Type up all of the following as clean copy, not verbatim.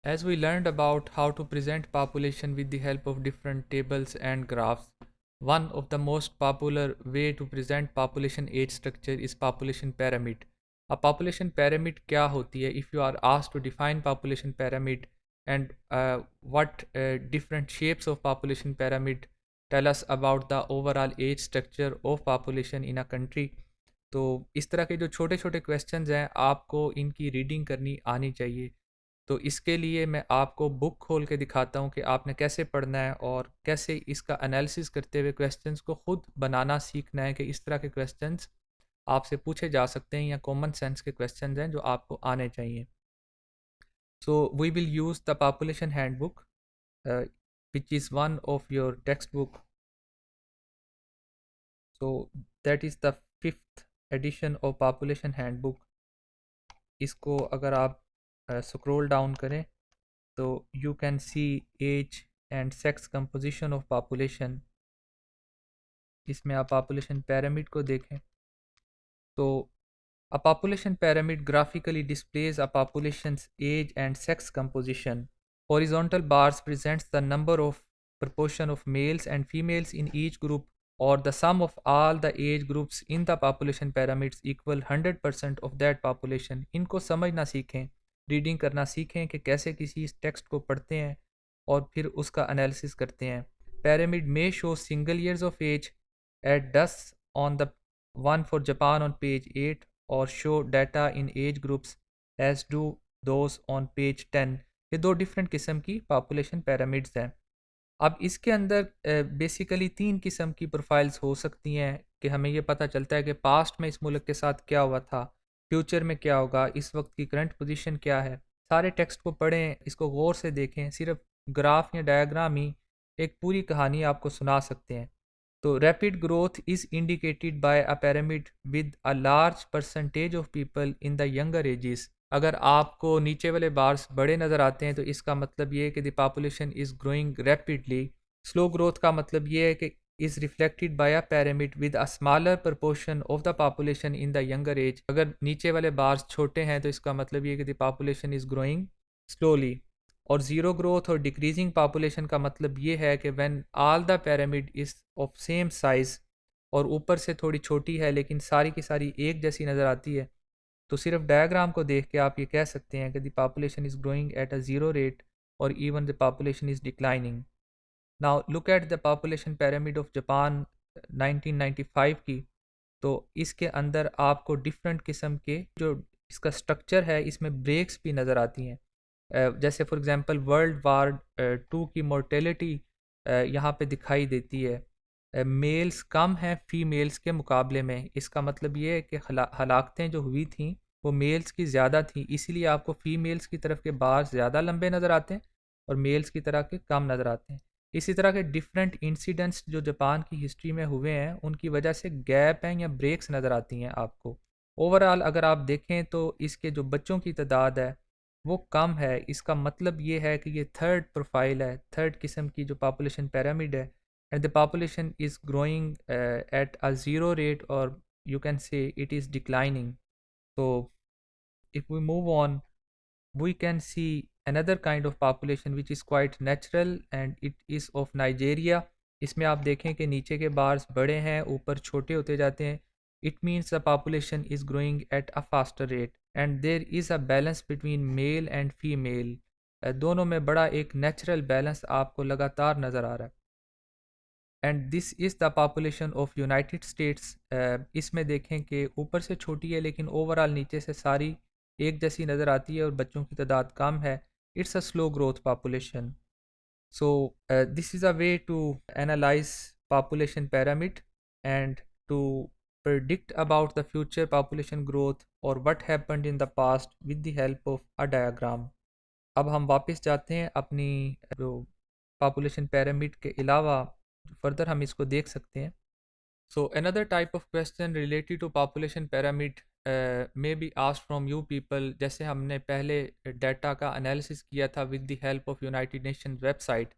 As we learned about how to present population with the help of different tables and graphs, one of the most popular way to present population age structure is population pyramid. A population pyramid क्या होती है? If you are asked to define population pyramid and what different shapes of population pyramid tell us about the overall age structure of population in a country. तो इस तरह के जो छोटे छोटे क्वेश्चंस हैं आपको इनकी रीडिंग करनी आनी चाहिए। तो इसके लिए मैं आपको बुक खोल के दिखाता हूँ कि आपने कैसे पढ़ना है और कैसे इसका एनालिसिस करते हुए क्वेश्चंस को खुद बनाना सीखना है कि इस तरह के क्वेश्चंस आपसे पूछे जा सकते हैं या कॉमन सेंस के क्वेश्चंस हैं जो आपको आने चाहिए। So we will use the population handbook which is one of your textbook. So that is the fifth edition of population handbook. इसको अगर आप स्क्रॉल डाउन करें तो you can see age and sex composition of population. इसमें आप population pyramid को देखें तो a population pyramid graphically displays a population's age and sex composition. Horizontal bars presents the number of proportion of males and females in each group or the sum of all the age groups in the population pyramids equal 100% of that population. इनको समझना सीखें, reading करना सीखें कि कैसे किसी text को पढ़ते हैं और फिर उसका एनालिसिस करते हैं। Pyramid may show single years of age at dusk on the one for Japan on page 8 or show data in age groups as do those on page 10. ये दो डिफरेंट किस्म की पॉपुलेशन पैरामिड्स हैं। अब इसके अंदर बेसिकली तीन किस्म की प्रोफाइल्स हो सकती हैं कि हमें ये पता चलता है कि पास्ट में इस मुल्क के साथ क्या हुआ था, फ्यूचर में क्या होगा, इस वक्त की करंट पोजीशन क्या है। सारे टेक्स्ट को पढ़ें, इसको गौर से देखें, सिर्फ ग्राफ या डायग्राम ही एक पूरी कहानी आपको सुना सकते हैं। तो rapid growth is indicated by a pyramid with a large percentage of people in the younger ages. अगर आपको नीचे वाले बार्स बड़े नज़र आते हैं तो इसका मतलब ये है कि the population is growing rapidly. Slow growth का मतलब ये है कि is reflected by a pyramid with a smaller proportion of the population in the younger age. अगर नीचे वाले बार्स छोटे हैं तो इसका मतलब ये है कि the population is growing slowly. और ज़ीरो ग्रोथ और डिक्रीजिंग पॉपुलेशन का मतलब ये है कि when all the pyramid is of same size और ऊपर से थोड़ी छोटी है लेकिन सारी की सारी एक जैसी नज़र आती है, तो सिर्फ डायग्राम को देख के आप ये कह सकते हैं कि the population is growing at a zero rate और even the population is declining. Now look at the population pyramid of Japan 1995 की। तो इसके अंदर आपको डिफरेंट किस्म के जो इसका स्ट्रक्चर है इसमें ब्रेक्स भी नज़र आती हैं। जैसे for example world war two की मोर्टेलिटी यहाँ पे दिखाई देती है। मेल्स कम हैं फीमेल्स के मुकाबले में। इसका मतलब ये है कि हलाकतें जो हुई थी वो मेल्स की ज़्यादा थी, इसीलिए आपको फीमेल्स की तरफ के बार ज़्यादा लंबे नज़र आते हैं और मेल्स की तरह के कम नज़र आते हैं। इसी तरह के डिफरेंट इंसिडेंट्स जो जापान की हिस्ट्री में हुए हैं उनकी वजह से गैप हैं या ब्रेक्स नज़र आती हैं आपको। ओवरऑल अगर आप देखें तो इसके जो बच्चों की तादाद है वो कम है। इसका मतलब ये है कि ये थर्ड प्रोफाइल है, थर्ड किस्म की जो पॉपुलेशन pyramid है। And the population is growing at a zero rate और you can say it is declining. तो if we move on, we can see another kind of population which is quite natural and it is of Nigeria. इसमें आप देखें कि नीचे के bars बड़े हैं, ऊपर छोटे होते जाते हैं। It means the population is growing at a faster rate and there is a balance between male and female. दोनों में बड़ा एक नेचुरल बैलेंस आपको लगातार नज़र आ रहा है। And this is the population of United states. इसमें देखें कि ऊपर से छोटी है लेकिन ओवरऑल नीचे से सारी एक जैसी नज़र आती है और बच्चों की तादाद कम है। It's a slow growth population. So this is a way to analyse population pyramid and to predict about the future population growth or what happened in the past with the help of a diagram. अब हम वापस जाते हैं अपनी जो population pyramid के अलावा further हम इसको देख सकते हैं। So another type of question related to population pyramid may be asked from you people। जैसे हमने पहले डाटा का एनालिसिस किया था with the help of United Nations website।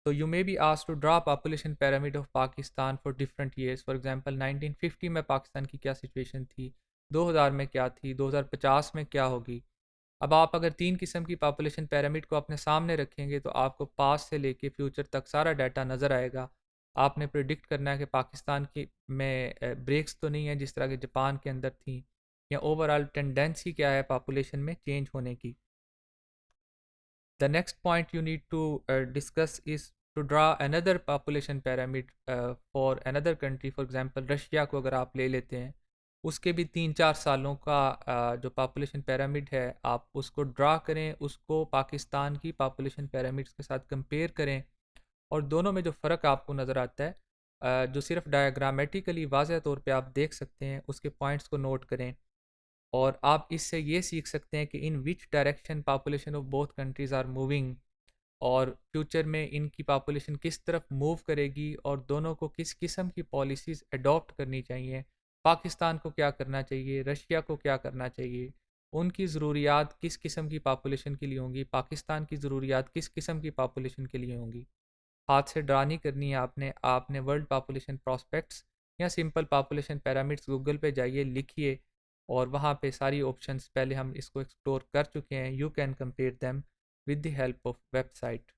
So you may be asked to draw population pyramid of Pakistan for different years। For example 1950 में पाकिस्तान की क्या situation थी, 2000 में क्या थी, 2050 में क्या होगी। अब आप अगर 3 किस्म की पॉपुलेशन पिरामिड को अपने सामने रखेंगे तो आपको पास्ट से लेके फ्यूचर तक सारा डाटा नज़र आएगा। आपने प्रिडिक्ट करना है कि पाकिस्तान की में ब्रेक्स तो नहीं है जिस तरह के जापान के अंदर थी, या ओवरऑल टेंडेंसी क्या है पॉपुलेशन में चेंज होने की। The next point you need to discuss is to draw another population pyramid for another country. For example, Russia को अगर आप ले लेते हैं, उसके भी 3-4 सालों का जो पॉपुलेशन पिरामिड है आप उसको ड्रा करें, उसको पाकिस्तान की पॉपुलेशन पिरामिड्स के साथ कंपेयर करें, और दोनों में जो फ़र्क आपको नज़र आता है, जो सिर्फ डायग्रामेटिकली वाज़ह तौर पे आप देख सकते हैं, उसके पॉइंट्स को नोट करें। और आप इससे ये सीख सकते हैं कि in which direction population of both countries are moving, और फ्यूचर में इनकी पॉपुलेशन किस तरफ मूव करेगी, और दोनों को किस किस्म की पॉलिसीज़ अडॉप्ट करनी चाहिए। पाकिस्तान को क्या करना चाहिए, रशिया को क्या करना चाहिए, उनकी ज़रूरियात किस किस्म की पॉपुलेशन के लिए होंगी, पाकिस्तान की ज़रूरियात किस किस्म की पॉपुलेशन के लिए होंगी। हाथ से ड्रा नहीं करनी है आपने, आपने वर्ल्ड पॉपुलेशन प्रॉस्पेक्ट्स या सिंपल पॉपुलेशन पैरामिड्स गूगल पे जाइए, लिखिए, और वहाँ पे सारी ऑप्शंस पहले हम इसको एक्सप्लोर कर चुके हैं। You can compare them with the help of website.